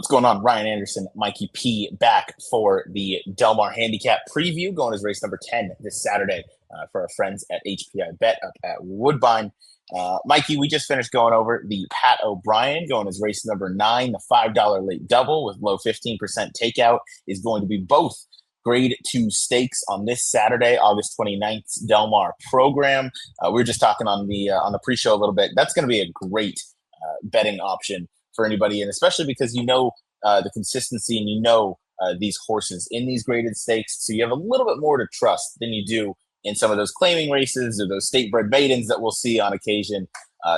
What's going on? Ryan Anderson, Mikey P, back for the Del Mar Handicap preview, going as race number 10 this Saturday for our friends at HPI Bet up at Woodbine. Mikey, we just finished going over the Pat O'Brien, going as race number 9, the $5 late double with low 15% takeout is going to be both Grade 2 stakes on this Saturday, August 29th, Del Mar program. We were just talking on the pre-show a little bit. That's going to be a great betting option for anybody, and especially because the consistency and these horses in these graded stakes, so you have a little bit more to trust than you do in some of those claiming races or those state bred maidens that we'll see on occasion.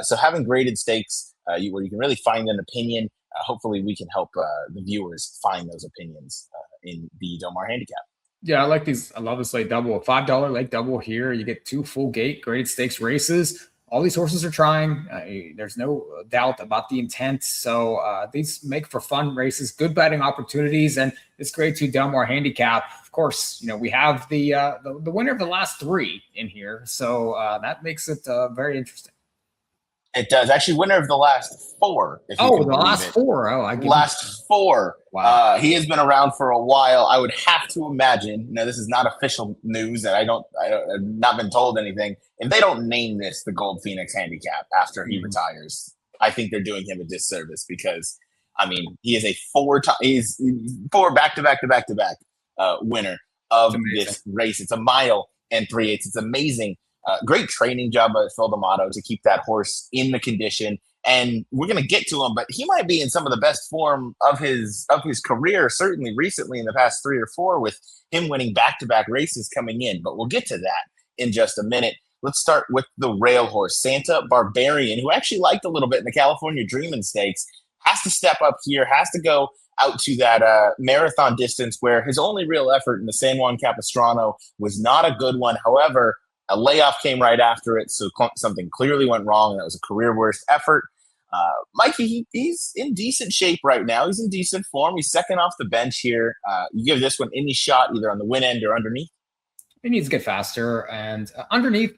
So having graded stakes where you can really find an opinion, hopefully we can help the viewers find those opinions in the Del Mar Handicap. Yeah, I like these. I love this late double. A $5 late double here. You get 2 full gate graded stakes races. All these horses are trying. There's no doubt about the intent. So these make for fun races, good betting opportunities, and this Grade 2 Del Mar Handicap. Of course, we have the winner of the last 3 in here, so that makes it very interesting. It does. Actually, winner of the last 4. The last 4. Oh, last 4. Wow. He has been around for a while. I would have to imagine. This is not official news, and I've not been told anything. If they don't name this the Gold Phoenix Handicap after he retires, I think they're doing him a disservice because, he is a 4 back-to-back winner of this race. It's a mile and 3/8. It's amazing. Great training job by Phil D'Amato to keep that horse in the condition. And we're going to get to him, but he might be in some of the best form of his career, certainly recently in the past 3 or 4, with him winning back-to-back races coming in. But we'll get to that in just a minute. Let's start with the rail horse, Santa Barbarian, who actually liked a little bit in the California Dreamin' Stakes. Has to step up here, has to go out to that marathon distance where his only real effort in the San Juan Capistrano was not a good one. However, a layoff came right after it, so something clearly went wrong. That was a career worst effort. Mikey, he's in decent shape right now. He's in decent form. He's second off the bench here. You give this one any shot, either on the win end or underneath? He needs to get faster, and underneath,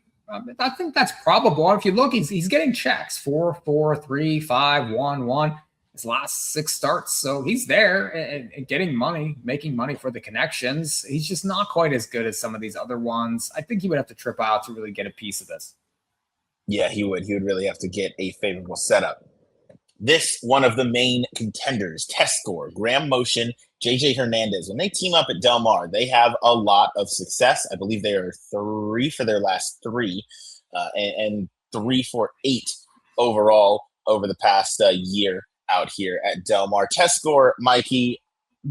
I think that's probable. If you look, he's getting checks 4, 4, 3, 5, 1, 1. His last 6 starts, so he's there and getting money, making money for the connections. He's just not quite as good as some of these other ones. I think he would have to trip out to really get a piece of this. Yeah, he would. He would really have to get a favorable setup. This one of the main contenders, Test Score, Graham Motion, JJ Hernandez. When they team up at Del Mar, they have a lot of success. I believe they are 3 for their last 3 and 3 for 8 overall over the past year out here at Del Mar. Test Score, Mikey,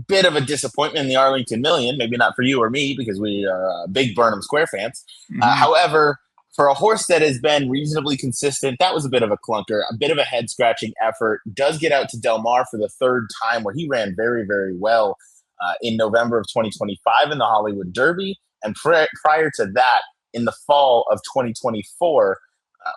bit of a disappointment in the Arlington Million. Maybe not for you or me because we are big Burnham Square fans. However, for a horse that has been reasonably consistent, that was a bit of a clunker, a bit of a head-scratching effort. Does get out to Del Mar for the 3rd time, where he ran very, very well in November of 2025 in the Hollywood Derby, and prior to that, in the fall of 2024,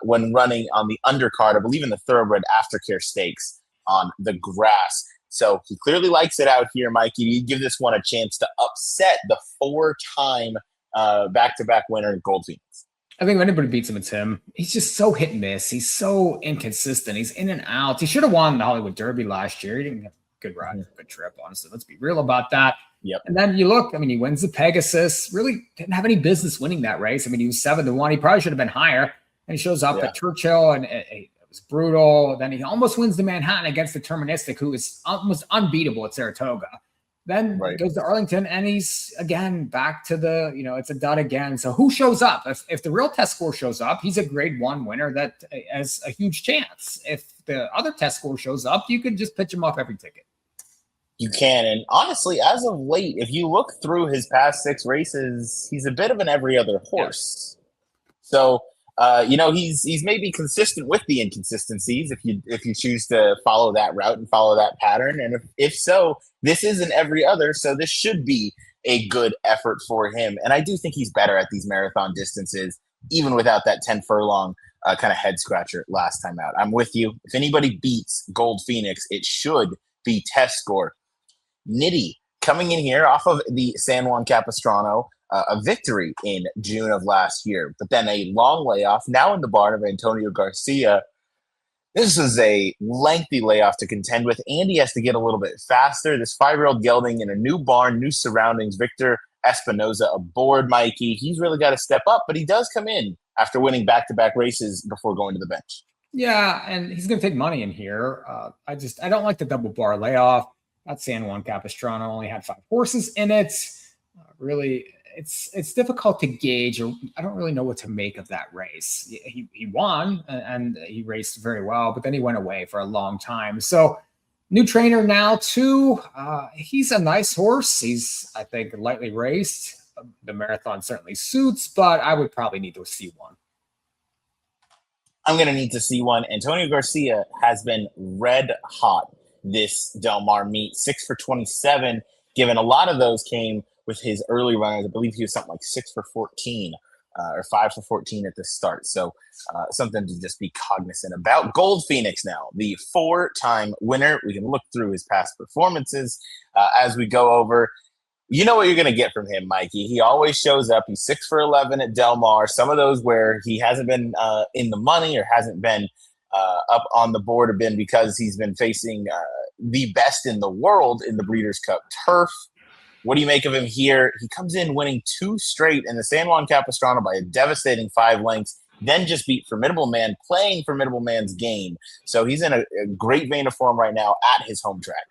when running on the undercard, I believe in the Thoroughbred Aftercare Stakes on the grass. So he clearly likes it out here, Mikey. You give this one a chance to upset the 4-time back-to-back winner, Gold Phoenix. I think if anybody beats him, it's him. He's just so hit and miss. He's so inconsistent. He's in and out. He should have won the Hollywood Derby last year. He didn't have a good ride, good trip, honestly. Let's be real about that. Yep. And then you look, he wins the Pegasus. Really didn't have any business winning that race. He was 7-1. He probably should have been higher. And he shows up at Churchill, and it was brutal. Then he almost wins the Manhattan against the Deterministic, who is almost unbeatable at Saratoga. Then goes to Arlington, and he's, again, back to the, it's a dud again. So who shows up? If the real Test Score shows up, he's a Grade 1 winner that has a huge chance. If the other Test Score shows up, you can just pitch him off every ticket. You can. And honestly, as of late, if you look through his past 6 races, he's a bit of an every other horse. Yeah. So, he's maybe consistent with the inconsistencies if you choose to follow that route and follow that pattern. And if so, this is an every other, so this should be a good effort for him. And I do think he's better at these marathon distances, even without that 10 furlong kind of head scratcher last time out. I'm with you. If anybody beats Gold Phoenix, it should be Test Score. Nitty coming in here off of the San Juan Capistrano, a victory in June of last year, but then a long layoff, now in the barn of Antonio Garcia. This is a lengthy layoff to contend with. Andy has to get a little bit faster. This 5-year-old gelding in a new barn, new surroundings. Victor Espinoza aboard, Mikey. He's really got to step up, but he does come in after winning back-to-back races before going to the bench. Yeah, and he's going to take money in here. I don't like the double bar layoff. That San Juan Capistrano only had 5 horses in it. Really, it's difficult to gauge, or I don't really know what to make of that race. He won and he raced very well, but then he went away for a long time. So new trainer now too. He's a nice horse. He's, I think, lightly raced. The marathon certainly suits, but I would probably need to see one. I'm going to need to see one. Antonio Garcia has been red hot this Del Mar meet, 6 for 27, given a lot of those came with his early runners. I believe he was something like 6 for 14 or 5 for 14 at the start. So something to just be cognizant about. Gold Phoenix now, the 4-time winner. We can look through his past performances as we go over. You know what you're going to get from him, Mikey. He always shows up. He's 6 for 11 at Del Mar. Some of those where he hasn't been in the money or hasn't been up on the board have been because he's been facing the best in the world in the Breeders' Cup turf. What do you make of him here? He comes in winning 2 straight in the San Juan Capistrano by a devastating 5 lengths, then just beat Formidable Man, playing Formidable Man's game. So he's in a great vein of form right now at his home track.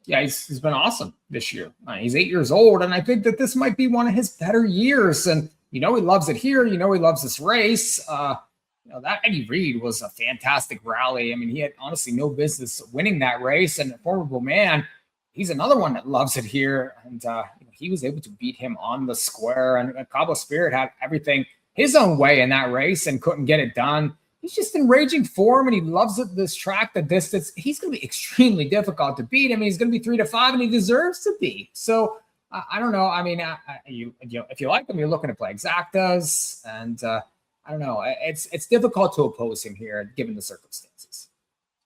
Yeah, he's been awesome this year. He's 8 years old, and I think that this might be one of his better years. And he loves it here. He loves this race. That Eddie Reed was a fantastic rally. I mean, he had honestly no business winning that race. And Formidable Man, he's another one that loves it here. And he was able to beat him on the square. And Cabo Spirit had everything his own way in that race and couldn't get it done. He's just in raging form, and he loves it, this track, the distance. He's going to be extremely difficult to beat. I mean, he's going to be 3 to 5, and he deserves to be. So I don't know. I mean, if you like him, you're looking to play exactas, and I don't know. It's difficult to oppose him here, given the circumstances.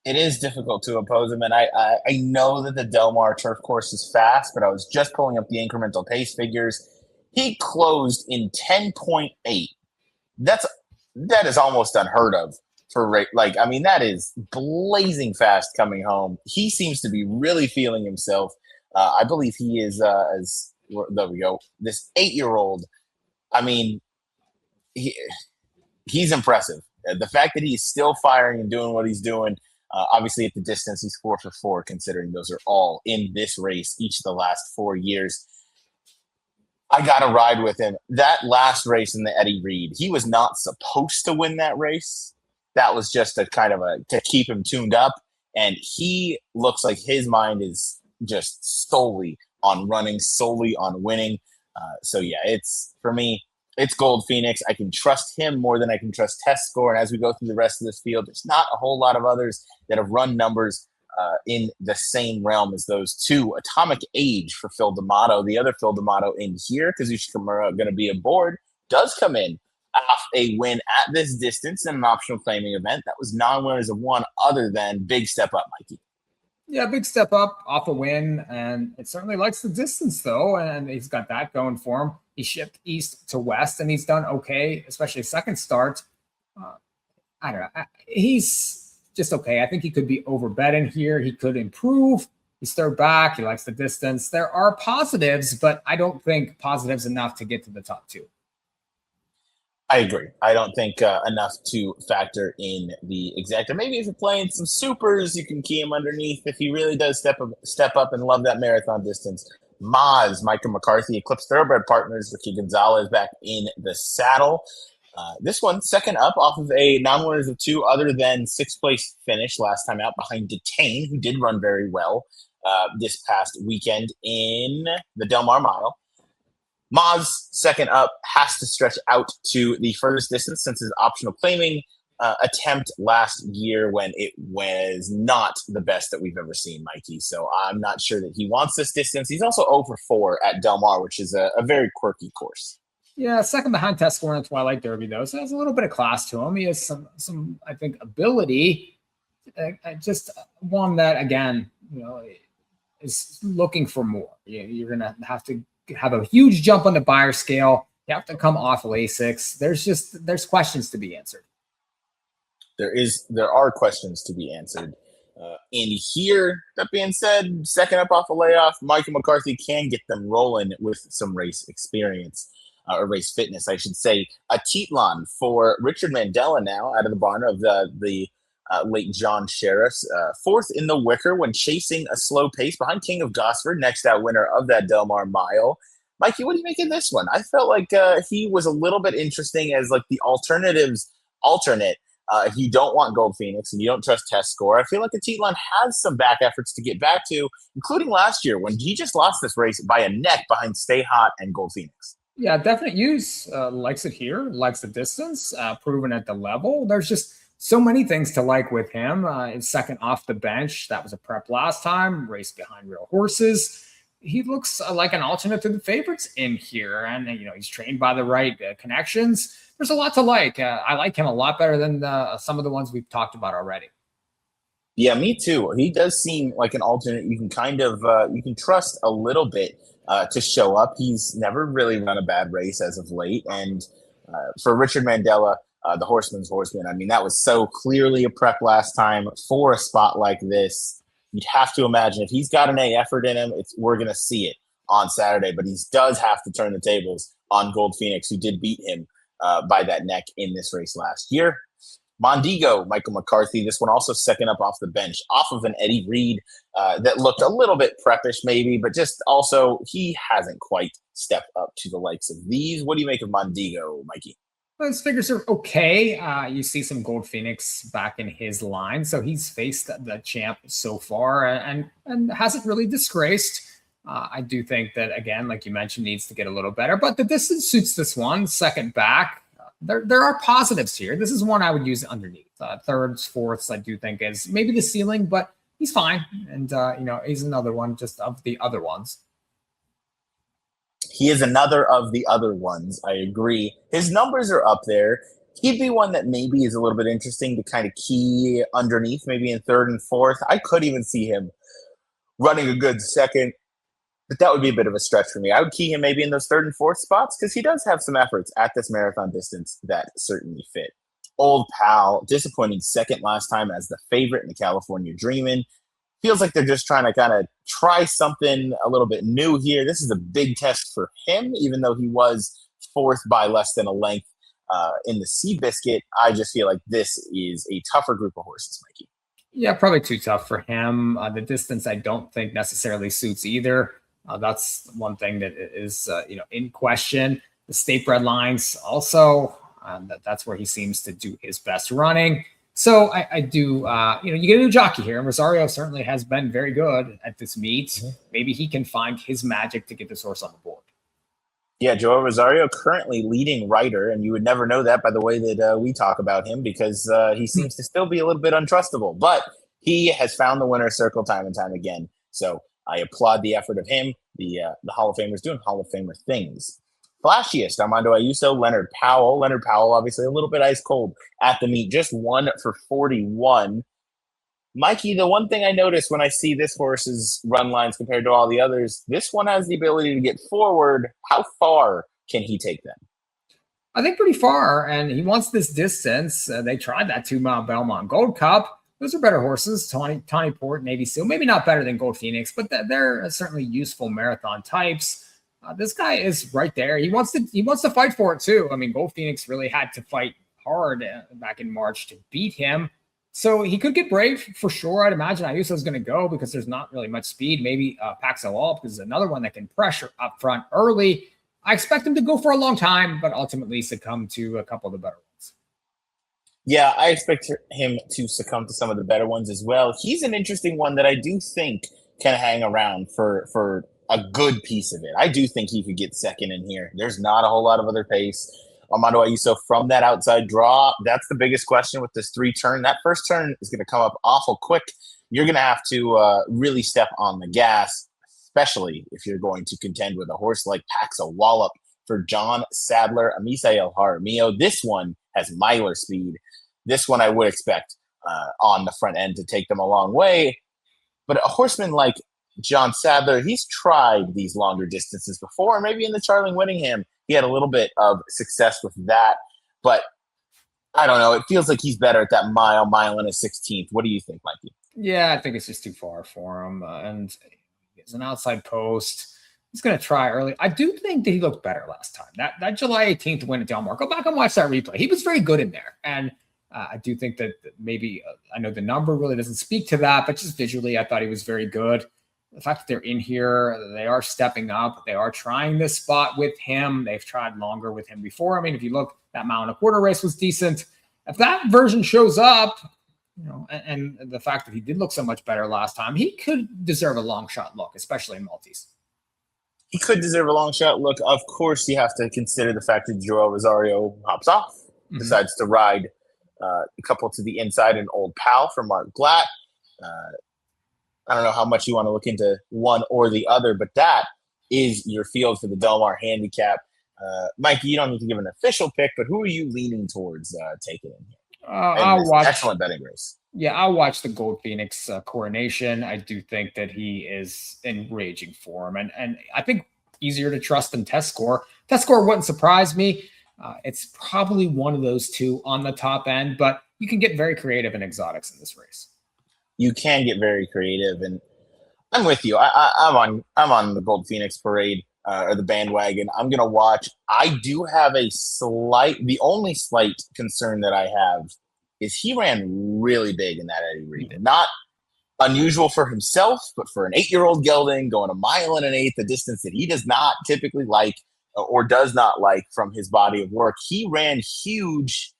It is difficult to oppose him, and I know that the Del Mar turf course is fast, but I was just pulling up the incremental pace figures. He closed in 10.8. That is almost unheard of for that is blazing fast coming home. He seems to be really feeling himself. I believe he is there we go. This 8-year-old. I mean, he's impressive. The fact that he's still firing and doing what he's doing. Obviously, at the distance, he's 4 for 4, considering those are all in this race each of the last 4 years. I got to ride with him. That last race in the Eddie Reed, he was not supposed to win that race. That was just a kind of to keep him tuned up. And he looks like his mind is just solely on running, solely on winning. So yeah, for me, it's Gold Phoenix. I can trust him more than I can trust Test Score. And as we go through the rest of this field, there's not a whole lot of others that have run numbers in the same realm as those two. Atomic Age for Phil D'Amato. The other Phil D'Amato in here, Kazushi Kimura going to be aboard, does come in off a win at this distance in an optional claiming event. That was non-winners of one other than big step up, Mikey. Yeah, big step up off a win, and it certainly likes the distance, though, and he's got that going for him. He shipped east to west, and he's done okay, especially second start. I don't know. He's just okay. I think he could be overbet in here. He could improve. He's third back. He likes the distance. There are positives, but I don't think positives enough to get to the top 2. I agree. I don't think enough to factor in the exacta. Maybe if you're playing some supers, you can key him underneath. If he really does step up and love that marathon distance. Maz, Micah McCarthy, Eclipse Thoroughbred Partners, Ricky Gonzalez back in the saddle. This one, second up off of a non-winners of 2 other than 6th place finish last time out behind Detain, who did run very well this past weekend in the Del Mar Mile. Maz, second up, has to stretch out to the furthest distance since his optional claiming attempt last year when it was not the best that we've ever seen, Mikey. So I'm not sure that he wants this distance. He's also 0 for 4 at Del Mar, which is a very quirky course. Yeah, second behind Test Score in the Twilight Derby, though. So there's a little bit of class to him. He has some I think, ability. Just one that, again, is looking for more. You're going to have a huge jump on the buyer scale. You have to come off Lasix. There's questions to be answered. There are questions to be answered. And here, that being said, second up off a layoff, Michael McCarthy can get them rolling with some race experience, or race fitness, I should say. A Teetlon for Richard Mandella now out of the barn of the late John Sheriff's. Fourth in the Wicker when chasing a slow pace behind King of Gosford, next out winner of that Del Mar Mile. Mikey, what do you make of this one? I felt like he was a little bit interesting as like the alternatives alternate. If you don't want Gold Phoenix and you don't trust test score, I feel like Teetlon has some back efforts to get back to, including last year when he just lost this race by a neck behind Stay Hot and Gold Phoenix. Yeah, definite use. Likes it here, likes the distance, proven at the level. There's just so many things to like with him. His second off the bench, that was a prep last time, raced behind real horses. He looks like an alternate to the favorites in here. And, he's trained by the right connections. There's a lot to like. I like him a lot better than some of the ones we've talked about already. Yeah, me too. He does seem like an alternate you can kind of you can trust a little bit to show up. He's never really run a bad race as of late. And for Richard Mandella, the horseman's horseman, I mean, that was so clearly a prep last time for a spot like this. You'd have to imagine if he's got an A effort in him, we're going to see it on Saturday. But he does have to turn the tables on Gold Phoenix, who did beat him by that neck in this race last year. Mondigo, Michael McCarthy, this one also second up off the bench, off of an Eddie Reed that looked a little bit preppish maybe, but just also he hasn't quite stepped up to the likes of these. What do you make of Mondigo, Mikey? Well, his figures are okay. You see some Gold Phoenix back in his line. So he's faced the champ so far and hasn't really disgraced. I do think that, again, like you mentioned, needs to get a little better. But the distance suits this one. Second back. There are positives here. This is one I would use underneath. Thirds, fourths, I do think is maybe the ceiling, but he's fine. And, he's another one just of the other ones. He is another of the other ones. I agree. His numbers are up there. He'd be one that maybe is a little bit interesting to kind of key underneath, maybe in third and fourth. I could even see him running a good second, but that would be a bit of a stretch for me. I would key him maybe in those third and fourth spots because he does have some efforts at this marathon distance that certainly fit. Old Pal, disappointing second last time as the favorite in the California Dreamin'. Feels like they're just trying to kind of try something a little bit new here. This is a big test for him, even though he was fourth by less than a length in the Seabiscuit. I just feel like this is a tougher group of horses, Mikey. Yeah, probably too tough for him. The distance I don't think necessarily suits either. That's one thing that is, in question. The state bred lines also, that's where he seems to do his best running. So I do, you get a new jockey here, and Rosario certainly has been very good at this meet. Mm-hmm. Maybe he can find his magic to get this horse on the board. Yeah, Joel Rosario currently leading rider, and you would never know that by the way that we talk about him because he seems to still be a little bit untrustable. But he has found the winner's circle time and time again. So I applaud the effort of him, the Hall of Famers doing Hall of Famer things. Flashiest, Armando Ayuso, Leonard Powell. Leonard Powell, obviously a little bit ice cold at the meet, just 1 for 41. Mikey, the one thing I notice when I see this horse's run lines compared to all the others, this one has the ability to get forward. How far can he take them? I think pretty far, and he wants this distance. They tried that 2-mile Belmont Gold Cup. Those are better horses, Tawny Port, Navy Seal. Maybe not better than Gold Phoenix, but they're certainly useful marathon types. This guy is right there. He wants to fight for it too. I mean, Gold Phoenix really had to fight hard back in March to beat him. So he could get brave for sure. I'd imagine Ayuso's going to go because there's not really much speed. Maybe Paxo All because there's another one that can pressure up front early. I expect him to go for a long time, but ultimately succumb to a couple of the better ones. Yeah, I expect him to succumb to some of the better ones as well. He's an interesting one that I do think can hang around for a good piece of it. I do think he could get second in here. There's not a whole lot of other pace. Armando Ayuso from that outside draw, that's the biggest question with this 3-turn. That first turn is going to come up awful quick. You're going to have to really step on the gas, especially if you're going to contend with a horse like Paxa Wallop for John Sadler, Amisael Jaramillo. This one has miler speed. This one I would expect on the front end to take them a long way. But a horseman like John Sadler, he's tried these longer distances before. Maybe in the Charling Whittingham, he had a little bit of success with that. But I don't know. It feels like he's better at that mile and a 16th. What do you think, Mikey? Yeah, I think it's just too far for him. And it's an outside post. He's going to try early. I do think that he looked better last time. That July 18th win at Del Mar. Go back and watch that replay. He was very good in there. And I do think that maybe I know the number really doesn't speak to that, but just visually, I thought he was very good. The fact that they're in here, they are stepping up. They are trying this spot with him. They've tried longer with him before. I mean, if you look, that mile and a quarter race was decent. If that version shows up, and the fact that he did look so much better last time, he could deserve a long shot look, especially in multis. He could deserve a long shot look. Of course, you have to consider the fact that Joel Rosario hops off, decides to ride a couple to the inside, an old pal for Mark Glatt. I don't know how much you want to look into one or the other, but that is your field for the Del Mar Handicap. Mikey, you don't need to give an official pick, but who are you leaning towards taking in here? I'll watch. Excellent betting race. Yeah, I'll watch the Gold Phoenix coronation. I do think that he is in raging form, and I think easier to trust than Test Score. Test Score wouldn't surprise me. It's probably one of those two on the top end, but you can get very creative in exotics in this race. You can get very creative, and I'm with you. I'm on the Gold Phoenix parade or the bandwagon. I'm gonna watch. I do have the only slight concern that I have is he ran really big in that Eddie Reed. Not unusual for himself, but for an 8-year-old gelding going a mile and an eighth, a distance that he does not typically like or does not like from his body of work. He ran huge.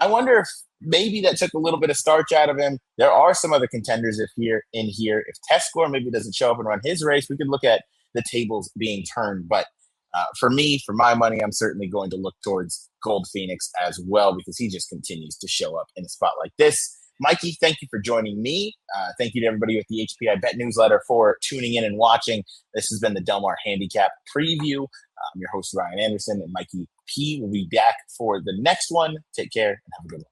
I wonder if maybe that took a little bit of starch out of him. There are some other contenders in here. If Test Score maybe doesn't show up and run his race, we could look at the tables being turned. But for me, for my money, I'm certainly going to look towards Gold Phoenix as well because he just continues to show up in a spot like this. Mikey, thank you for joining me. Thank you to everybody with the HPI Bet newsletter for tuning in and watching. This has been the Del Mar Handicap Preview. I'm your host, Ryan Anderson, and Mikey P will be back for the next one. Take care and have a good one.